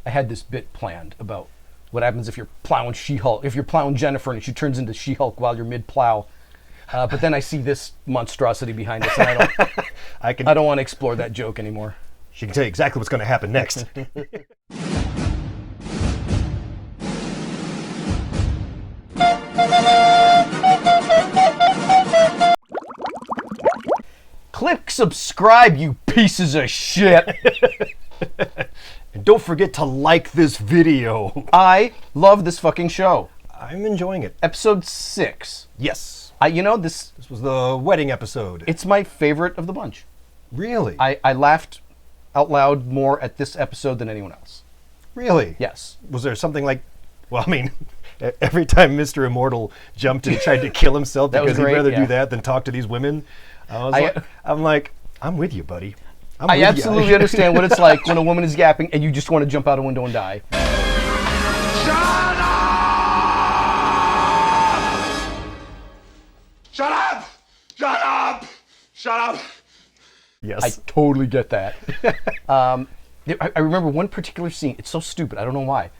I had this bit planned about what happens if you're plowing She-Hulk, if you're plowing Jennifer and she turns into She-Hulk while you're mid-plow. But then I see this monstrosity behind us, and I don't want to explore that joke anymore. She can tell you exactly what's going to happen next. Click subscribe, you pieces of shit. And don't forget to like this video. I love this fucking show. I'm enjoying it. Episode 6. Yes. This was the wedding episode. It's my favorite of the bunch. Really? I laughed out loud more at this episode than anyone else. Really? Yes. Was there something like, well, I mean, every time Mr. Immortal jumped and tried to kill himself because he'd rather do that than talk to these women, I'm like, I'm with you, buddy. I absolutely understand what it's like when a woman is yapping and you just want to jump out a window and die. Shut up! Shut up! Shut up! Shut up! Yes. I totally get that. I remember one particular scene. It's so stupid. I don't know why.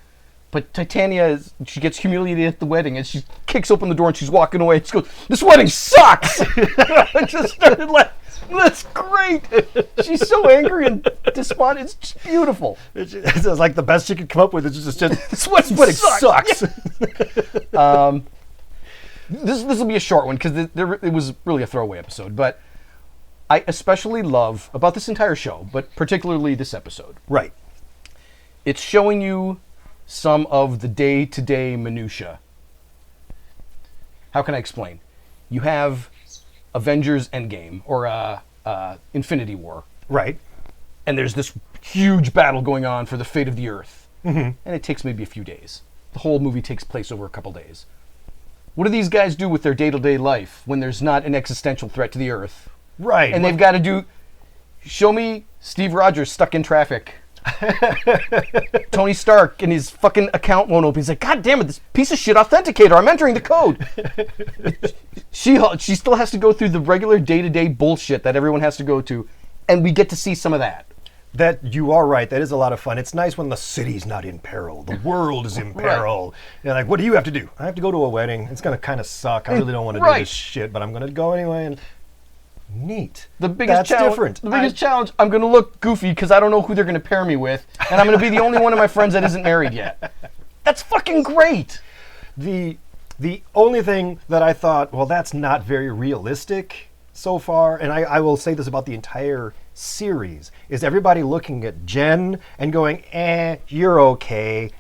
But Titania, she gets humiliated at the wedding, and she kicks open the door, and she's walking away. And she goes, "This wedding sucks!" I just started laughing. That's great. She's so angry and despondent. It's just beautiful. It's like the best she could come up with. It's just this wedding sucks. This will be a short one because it was really a throwaway episode. But I especially love about this entire show, but particularly this episode. Right. It's showing you some of the day-to-day minutia. How can I explain? You have Avengers Endgame or Infinity War. Right. And there's this huge battle going on for the fate of the Earth. Mm-hmm. And it takes maybe a few days. The whole movie takes place over a couple days. What do these guys do with their day-to-day life when there's not an existential threat to the Earth? Right. And they've got to show me Steve Rogers stuck in traffic. Tony Stark and his fucking account won't open. He's like, God damn it, this piece of shit authenticator, I'm entering the code. She still has to go through the regular day-to-day bullshit that everyone has to go to, and we get to see some of that. That you are right. That is a lot of fun. It's nice when the city's not in peril. The world is in peril. You're like, what do you have to do? I have to go to a wedding. It's going to kind of suck. I really don't want to do this shit, but I'm going to go anyway. And neat. The biggest challenge. Different. The biggest challenge. I'm going to look goofy because I don't know who they're going to pair me with, and I'm going to be the only one of my friends that isn't married yet. That's fucking great. The only thing that I thought, well, that's not very realistic so far, and I will say this about the entire series, is everybody looking at Jen and going, you're okay.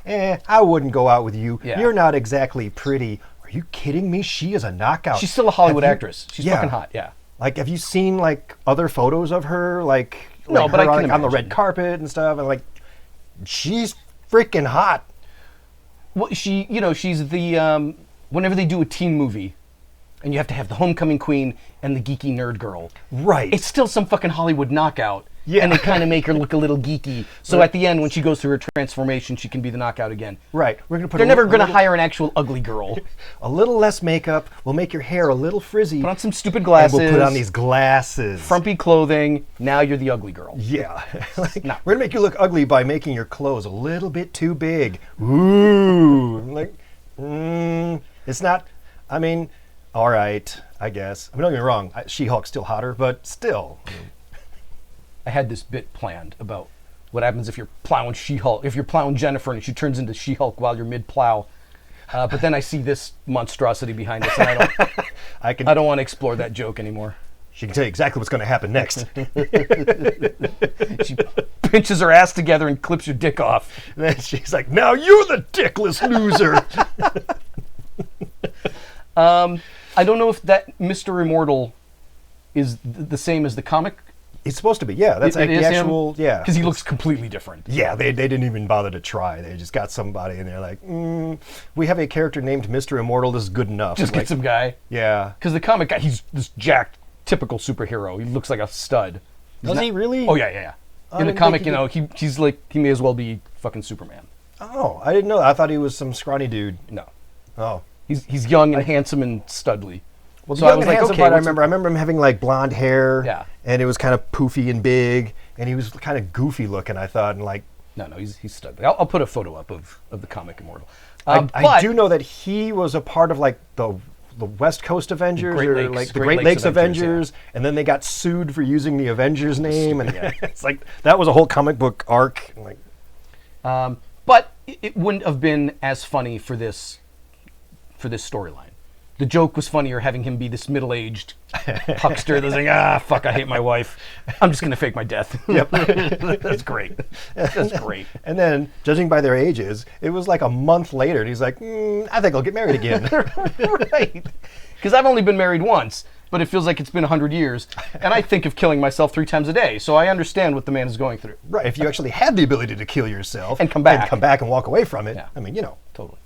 I wouldn't go out with you. Yeah. You're not exactly pretty. Are you kidding me? She is a knockout. She's still a Hollywood actress. She's fucking hot, yeah. Like, have you seen, like, other photos of her? No, but I can on the red carpet and stuff, and, like, she's freaking hot. Well, she's the, whenever they do a teen movie, and you have to have the homecoming queen and the geeky nerd girl. Right. It's still some fucking Hollywood knockout. Yeah. And they kind of make her look a little geeky. So at the end, when she goes through her transformation, she can be the knockout again. Right. They're never going to hire an actual ugly girl. A little less makeup. We'll make your hair a little frizzy. Put on some stupid glasses. And we'll put on these glasses. Frumpy clothing. Now you're the ugly girl. Yeah. No. We're going to make you look ugly by making your clothes a little bit too big. Ooh. Like, it's not, I mean, all right, I guess. I mean, don't get me wrong. She-Hulk's still hotter, but still. I had this bit planned about what happens if you're plowing She-Hulk, if you're plowing Jennifer and she turns into She-Hulk while you're mid-plow. But then I see this monstrosity behind us, and I don't want to explore that joke anymore. She can tell you exactly what's going to happen next. She pinches her ass together and clips your dick off. And then she's like, now you're the dickless loser. I don't know if that Mr. Immortal is the same as the comic. It's supposed to be, yeah. That's like the actual, yeah. Because he looks completely different. Yeah, they didn't even bother to try. They just got somebody and they're like, we have a character named Mr. Immortal. This is good enough. Just get some guy. Yeah. Because the comic guy, he's this jacked, typical superhero. He looks like a stud. Does he really? Oh, yeah. In the comic, he's like, he may as well be fucking Superman. Oh, I didn't know that. I thought he was some scrawny dude. No. Oh. He's young and handsome and studly. Well, so I was like, okay. I remember him having like blonde hair. Yeah. And it was kind of poofy and big, and he was kind of goofy looking, I thought, and like, No, he's stuck. I'll put a photo up of the comic Immortal. I But do know that he was a part of like the West Coast Avengers Great or Lakes- like the Great Great Lakes Lakes Avengers, Avengers, and then they got sued for using the Avengers name, and yeah. it's like that was a whole comic book arc. Like, But it wouldn't have been as funny for this storyline. The joke was funnier having him be this middle-aged huckster that's like, fuck, I hate my wife. I'm just going to fake my death. Yep. That's great. That's great. and then, judging by their ages, it was like a month later, and he's like, I think I'll get married again. Right. Because I've only been married once, but it feels like it's been 100 years. And I think of killing myself 3 times a day, so I understand what the man is going through. Right. If you actually had the ability to kill yourself And come back. and walk away from it, Yeah. I mean, Totally.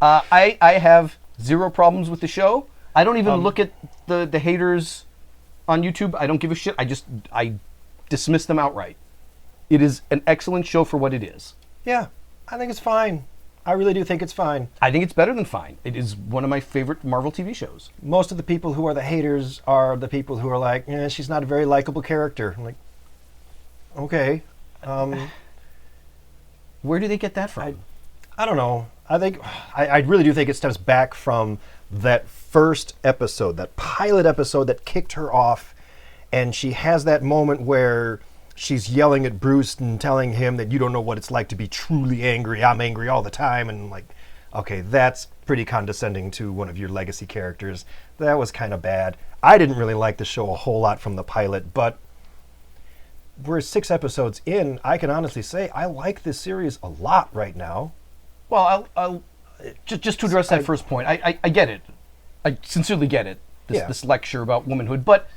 I have 0 problems with the show. I don't even look at the haters on YouTube. I don't give a shit. I dismiss them outright. It is an excellent show for what it is. yeah, I think it's fine. I really do think it's fine. I think it's better than fine. It is one of my favorite Marvel TV shows. Most of the people who are the haters are the people who are like, she's not a very likable character. I'm like, okay. Where do they get that from? I don't know. I really do think it stems back from that first episode, that pilot episode that kicked her off, and she has that moment where she's yelling at Bruce and telling him that you don't know what it's like to be truly angry. I'm angry all the time, and like, okay, that's pretty condescending to one of your legacy characters. That was kind of bad. I didn't really like the show a whole lot from the pilot, but we're 6 episodes in. I can honestly say I like this series a lot right now. Well, I'll just to address that first point. I get it. I sincerely get it. This lecture about womanhood, but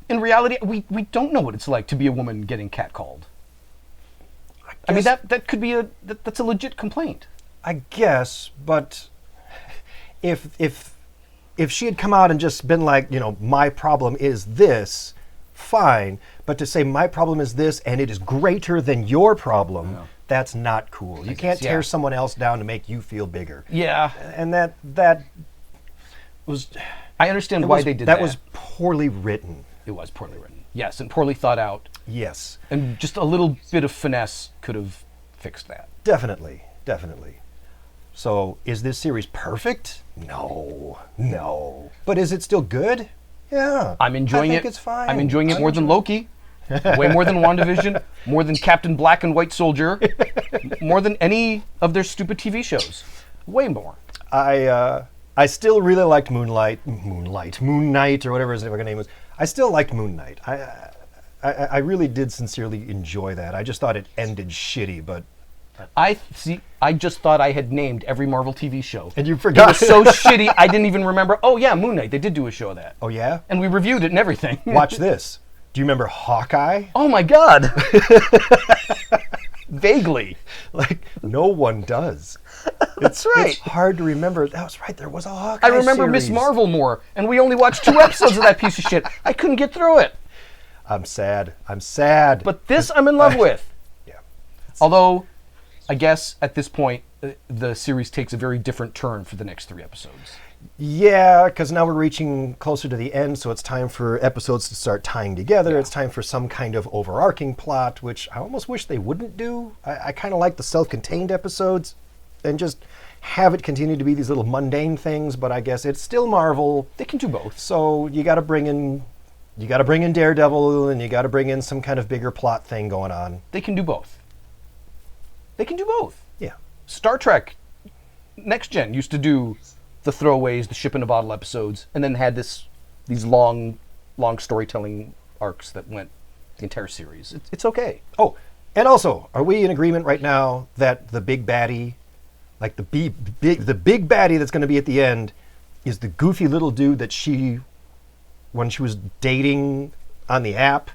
in reality, we don't know what it's like to be a woman getting catcalled. I mean, that could be that's a legit complaint. I guess, but if she had come out and just been like, my problem is this, fine. But to say my problem is this and it is greater than your problem, that's not cool. You can't tear someone else down to make you feel bigger. Yeah. And that was... I understand why they did that. That was poorly written. It was poorly written. Yes, and poorly thought out. Yes. And just a little bit of finesse could have fixed that. Definitely. So, is this series perfect? No. But is it still good? Yeah. I'm enjoying I it. think it's fine. I'm enjoying it more than Loki. Way more than WandaVision. More than Captain Black and White Soldier. More than any of their stupid TV shows. Way more. I still really liked Moon Knight, or whatever his name was. I still liked Moon Knight. I really did sincerely enjoy that. I just thought it ended shitty, but... I just thought I had named every Marvel TV show. And you forgot. It was so shitty, I didn't even remember. Oh yeah, Moon Knight. They did do a show of that. Oh yeah? And we reviewed it and everything. Watch this. Do you remember Hawkeye? Oh my God. Vaguely. Like, no one does. That's right. It's hard to remember. That was right. There was a Hawkeye I remember series. Miss Marvel more, and we only watched 2 episodes of that piece of shit. I couldn't get through it. I'm sad. But This I'm in love with. Yeah. Although, I guess at this point, the series takes a very different turn for the next 3 episodes. Yeah, because now we're reaching closer to the end, so it's time for episodes to start tying together. Yeah. It's time for some kind of overarching plot, which I almost wish they wouldn't do. I kind of like the self-contained episodes and just have it continue to be these little mundane things, but I guess it's still Marvel. They can do both. So you got to bring in Daredevil, and you got to bring in some kind of bigger plot thing going on. They can do both. Yeah. Star Trek Next Gen used to do the throwaways, the ship in a bottle episodes, and then had these long storytelling arcs that went the entire series. It's okay. Oh, and also, are we in agreement right now that the big baddie, like the big baddie that's going to be at the end, is the goofy little dude that when she was dating on the app,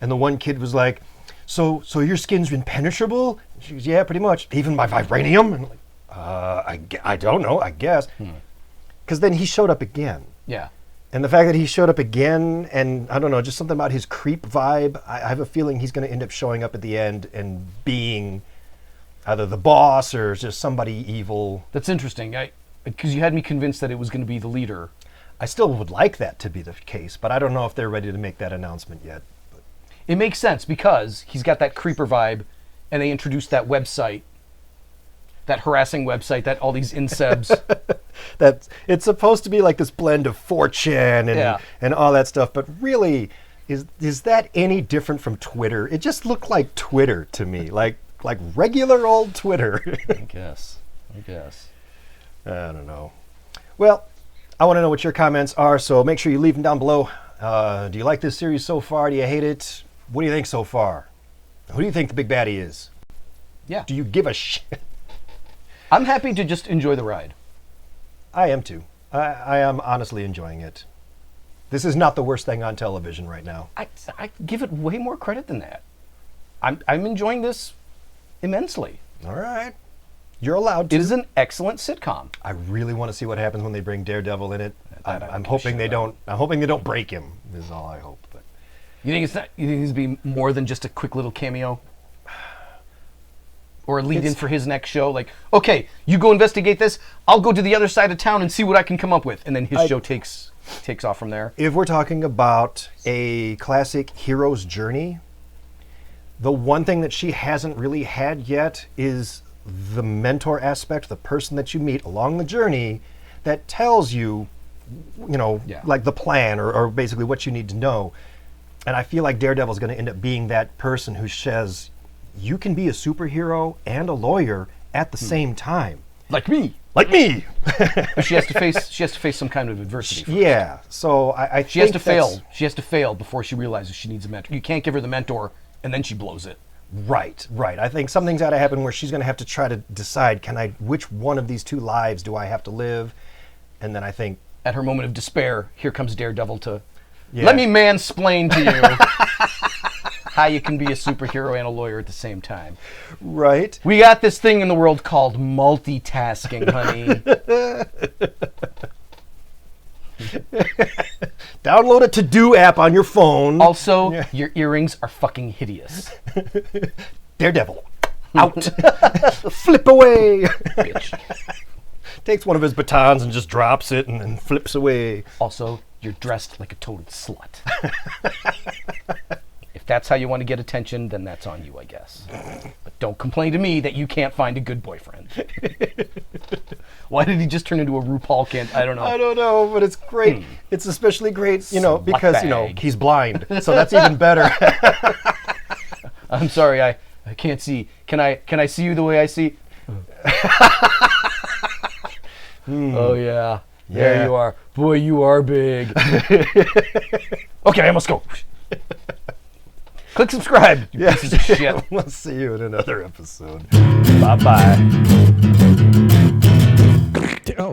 and the one kid was like, so your skin's impenetrable? She goes, yeah, pretty much. Even my vibranium? And I'm like, I don't know, I guess. Because then he showed up again. Yeah. And the fact that he showed up again, and I don't know, just something about his creep vibe, I have a feeling he's going to end up showing up at the end and being either the boss or just somebody evil. That's interesting. Because you had me convinced that it was going to be the leader. I still would like that to be the case, but I don't know if they're ready to make that announcement yet. It makes sense because he's got that creeper vibe, and they introduced that website, that harassing website that all these incebs. It's supposed to be like this blend of 4chan and all that stuff, but really, is that any different from Twitter? It just looked like Twitter to me, like regular old Twitter. I guess. I don't know. Well, I want to know what your comments are, so make sure you leave them down below. Do you like this series so far? Do you hate it? What do you think so far? Who do you think the big baddie is? Yeah. Do you give a shit? I'm happy to just enjoy the ride. I am too. I am honestly enjoying it. This is not the worst thing on television right now. I give it way more credit than that. I'm enjoying this immensely. All right. You're allowed to. It is an excellent sitcom. I really want to see what happens when they bring Daredevil in it. I'm give a hoping shit they about. don't. I'm hoping they don't break him. Is all I hope. But You think it's be more than just a quick little cameo? Or a lead-in for his next show? Like, okay, you go investigate this. I'll go to the other side of town and see what I can come up with. And then his show takes off from there. if we're talking about a classic hero's journey, the one thing that she hasn't really had yet is the mentor aspect, the person that you meet along the journey that tells you, like the plan or basically what you need to know. And I feel like Daredevil's going to end up being that person who says, you can be a superhero and a lawyer at the same time. Like me. Like me! But she has to face some kind of adversity first. Yeah, so I She has to fail. She has to fail before she realizes she needs a mentor. You can't give her the mentor and then she blows it. Right. I think something's got to happen where she's going to have to try to decide, which one of these two lives do I have to live? And then I think... At her moment of despair, here comes Daredevil to... Yeah. Let me mansplain to you how you can be a superhero and a lawyer at the same time. Right. We got this thing in the world called multitasking, honey. Download a to-do app on your phone. Also, your earrings are fucking hideous. Daredevil. Out. Flip away. Bitch. Takes one of his batons and just drops it and then flips away. Also, you're dressed like a total slut. If that's how you want to get attention, then that's on you, I guess. But don't complain to me that you can't find a good boyfriend. Why did he just turn into a RuPaul kid? I don't know. I don't know, but it's great. It's especially great, because, bag. he's blind. So that's even better. I'm sorry, I can't see. Can I see you the way I see? Oh, yeah. There you are. Boy, you are big. Okay, I must go. Click subscribe, you pieces of shit. We'll see you in another episode. Bye-bye.